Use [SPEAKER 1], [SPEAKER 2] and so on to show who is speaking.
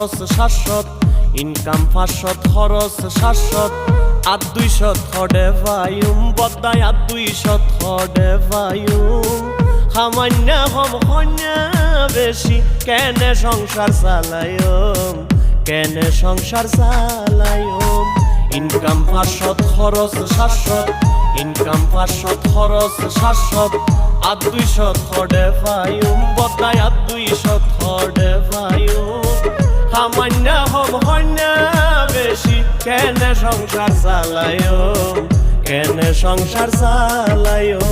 [SPEAKER 1] শাশ্বত income 500 খরচ শাশ্বত আর 200 থডে ভাইম বদায় আর 200 থডে ভাইম সামান্য কম কন্যা বেশি কেনে সংসার চালায়ম কেনে সংসার চালায়ম ইনকাম 500 খরচ শাশ্বত ইনকাম 500 খরচ শাশ্বত আর 200 থডে ভাইম বদায় আর 200 থডে ভাইম সামান্য হম হন্যা বেশি কেনে সংসার চালায়ম কেনে সংসার চালায়ম